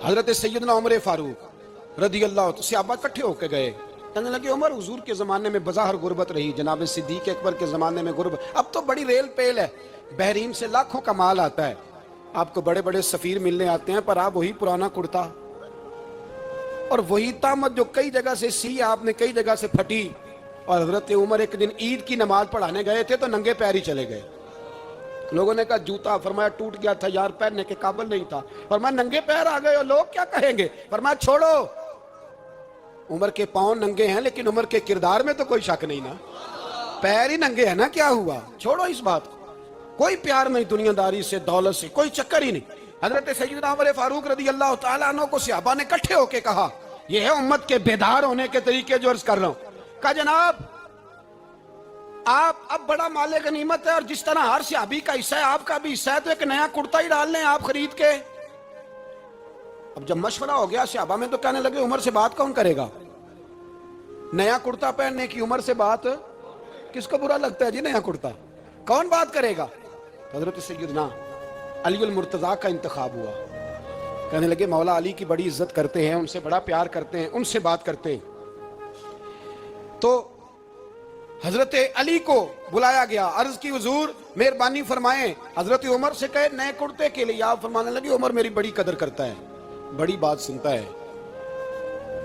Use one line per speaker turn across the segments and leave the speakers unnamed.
حضرت سیدنا عمر فاروق رضی اللہ عنہ صحابہ اکٹھے ہو کے گئے، کہنے لگے عمر حضور کے زمانے میں بظاہر غربت رہی، جناب صدیق اکبر کے زمانے میں غربت، اب تو بڑی ریل پیل ہے، بحرین سے لاکھوں کا مال آتا ہے، آپ کو بڑے بڑے سفیر ملنے آتے ہیں، پر آپ وہی پرانا کرتا اور وہی تامت جو کئی جگہ سے سی آپ نے کئی جگہ سے پھٹی۔ اور حضرت عمر ایک دن عید کی نماز پڑھانے گئے تھے تو ننگے پیر ہی چلے گئے، لوگوں نے کہا جوتا، فرمایا ٹوٹ گیا تھا یار، پہننے کے قابل نہیں تھا، فرمایا ننگے پیر آ گئے ہو، لوگ کیا کہیں گے، فرمایا چھوڑو، عمر کے پاؤں ننگے ہیں لیکن عمر کے کردار میں تو کوئی شک نہیں نا، پیر ہی ننگے ہیں نا، کیا ہوا، چھوڑو اس بات کو، کوئی پیار نہیں دنیا داری سے، دولت سے، کوئی چکر ہی نہیں۔ حضرت سیدنا عمر فاروق رضی اللہ تعالیٰ عنہ کو صحابہ نے اکٹھے ہو کے کہا، یہ ہے امت کے بیدار ہونے کے طریقے جو عرض کر رہا ہوں، کہا جناب آپ اب بڑا مال غنیمت ہے اور جس طرح ہر صحابی کا حصہ ہے آپ کا بھی حصہ ہے، تو ایک نیا کرتا ہی ڈال لیں آپ خرید کے۔ اب جب مشورہ ہو گیا صحابہ میں تو کہنے لگے عمر سے بات کون کرے گا، نیا کرتا پہننے کی عمر سے بات، کس کو برا لگتا ہے جی نیا کرتا، کون بات کرے گا۔ حضرت سیدنا علی المرتضیٰ کا انتخاب ہوا، کہنے لگے مولا علی کی بڑی عزت کرتے ہیں، ان سے بڑا پیار کرتے ہیں، ان سے بات کرتے ہیں۔ تو حضرت علی کو بلایا گیا، عرض کی حضور مہربانی فرمائیں، حضرت عمر سے کہے نئے کرتے کے لیے، آپ فرمانے لگے عمر میری بڑی قدر کرتا ہے، بڑی بات سنتا ہے،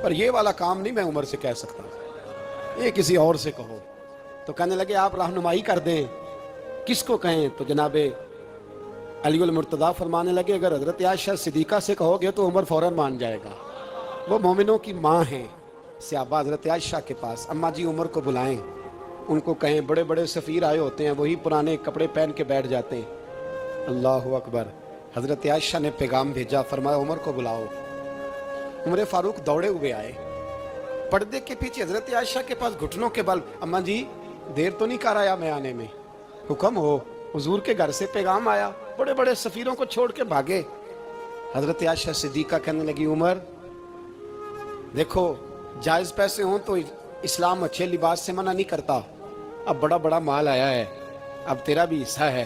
پر یہ والا کام نہیں میں عمر سے کہہ سکتا، یہ کسی اور سے کہو۔ تو کہنے لگے آپ رہنمائی کر دیں، کس کو کہیں، تو جناب علی المرتضیٰ فرمانے لگے اگر حضرت عائشہ صدیقہ سے کہو گے تو عمر فوراً مان جائے گا، وہ مومنوں کی ماں ہیں۔ صحابہ حضرت عائشہ کے پاس، اماں جی عمر کو بلائیں، ان کو کہیں، بڑے بڑے سفیر آئے ہوتے ہیں وہی پرانے کپڑے پہن کے بیٹھ جاتے ہیں۔ اللہ اکبر، حضرت عائشہ نے پیغام بھیجا، فرمایا عمر کو بلاؤ۔ عمر فاروق دوڑے ہوئے آئے، پردے کے پیچھے حضرت عائشہ کے پاس گھٹنوں کے بل، اماں جی دیر تو نہیں کر آیا میں آنے میں، حکم ہو، حضور کے گھر سے پیغام آیا، بڑے بڑے سفیروں کو چھوڑ کے بھاگے۔ حضرت عائشہ صدیقہ کہنے لگی عمر دیکھو جائز پیسے ہوں تو اسلام اچھے لباس سے منع نہیں کرتا، اب بڑا بڑا مال آیا ہے، اب تیرا بھی حصہ ہے،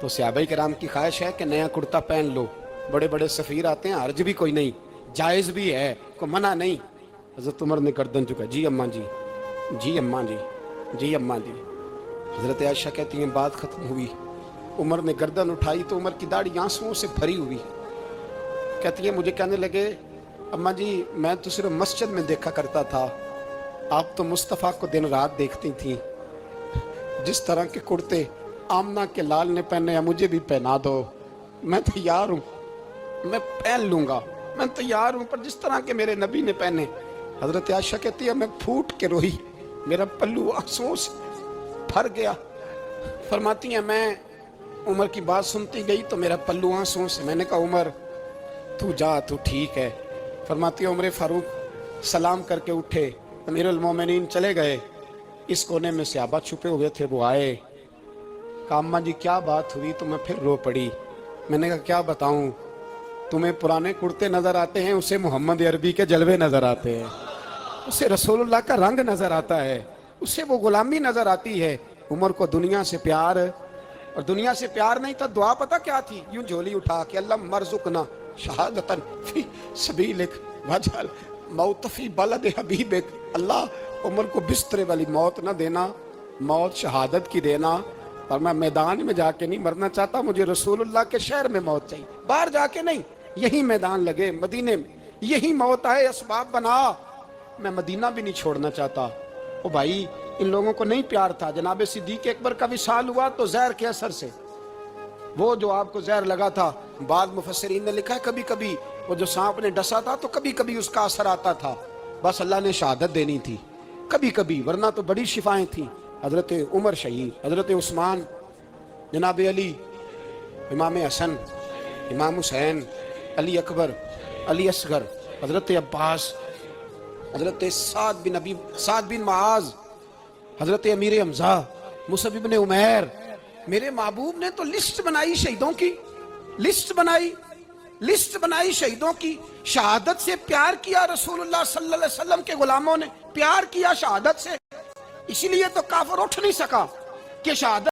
تو صحابہ کرام کی خواہش ہے کہ نیا کرتا پہن لو، بڑے بڑے سفیر آتے ہیں، حرج بھی کوئی نہیں، جائز بھی ہے، کوئی منع نہیں۔ حضرت عمر نے گردن چکا، جی اماں جی، جی اماں جی، جی اماں جی۔ حضرت عائشہ کہتی ہیں بات ختم ہوئی، عمر نے گردن اٹھائی تو عمر کی داڑھی آنسوؤں سے بھری ہوئی، کہتی ہیں مجھے کہنے لگے اماں جی میں تو صرف مسجد میں دیکھا کرتا تھا، آپ تو مصطفیٰ کو دن رات دیکھتی تھیں، جس طرح کے کرتے آمنہ کے لال نے پہنے ہیں مجھے بھی پہنا دو، میں تیار ہوں، میں پہن لوں گا، میں تیار ہوں، پر جس طرح کے میرے نبی نے پہنے۔ حضرت عائشہ کہتی ہے میں پھوٹ کے روئی، میرا پلو آنسوؤں سے بھر گیا۔ فرماتی ہیں میں عمر کی بات سنتی گئی تو میرا پلو آنسوؤں سے، میں نے کہا عمر تو جا، تو ٹھیک ہے۔ فرماتی ہے عمر فاروق سلام کر کے اٹھے، امیر المومنین چلے گئے، اس کونے میں صحابہ چھپے ہوئے تھے، وہ آئے، کہا اماں جی کیا بات ہوئی، تو میں پھر رو پڑی۔ میں نے کہا کیا بتاؤں، تمہیں پرانے کرتے نظر آتے ہیں، اسے محمد عربی کے جلوے نظر آتے ہیں، اسے رسول اللہ کا رنگ نظر آتا ہے، اسے وہ غلامی نظر آتی ہے۔ عمر کو دنیا سے پیار، اور دنیا سے پیار نہیں تھا، دعا پتہ کیا تھی، یوں جھولی اٹھا کے اللہ مرزقنا شہادتن فی سبیلک وجعل موت فی بلد حبیبک، اللہ عمر کو بسترے والی موت نہ دینا، موت شہادت کی دینا، اور میں میدان میں جا کے نہیں مرنا چاہتا، مجھے رسول اللہ کے شہر میں موت چاہیے، باہر جا کے نہیں، یہی میدان لگے مدینے میں، یہی موت آئے، اسباب بنا، میں مدینہ بھی نہیں چھوڑنا چاہتا۔ او بھائی ان لوگوں کو نہیں پیار تھا، جناب صدیق اکبر کا وصال ہوا تو زہر کے اثر سے، وہ جو آپ کو زہر لگا تھا، بعض مفسرین نے لکھا ہے کبھی کبھی وہ جو سانپ نے ڈسا تھا تو کبھی کبھی اس کا اثر آتا تھا، بس اللہ نے شہادت دینی تھی کبھی کبھی، ورنہ تو بڑی شفائیں تھیں۔ حضرت عمر شہید، حضرت عثمان، جناب علی، امام حسن، امام حسین، علی اکبر، علی اصغر، حضرت عباس، حضرت سعد بن معاذ، حضرت امیر حمزہ، مصعب بن عمیر، میرے محبوب نے تو لسٹ بنائی شہیدوں کی، لسٹ بنائی شہیدوں کی، شہادت سے پیار کیا رسول اللہ صلی اللہ علیہ وسلم کے غلاموں نے، پیار کیا شہادت سے، اسی لیے تو کافر اٹھ نہیں سکا کہ شہادت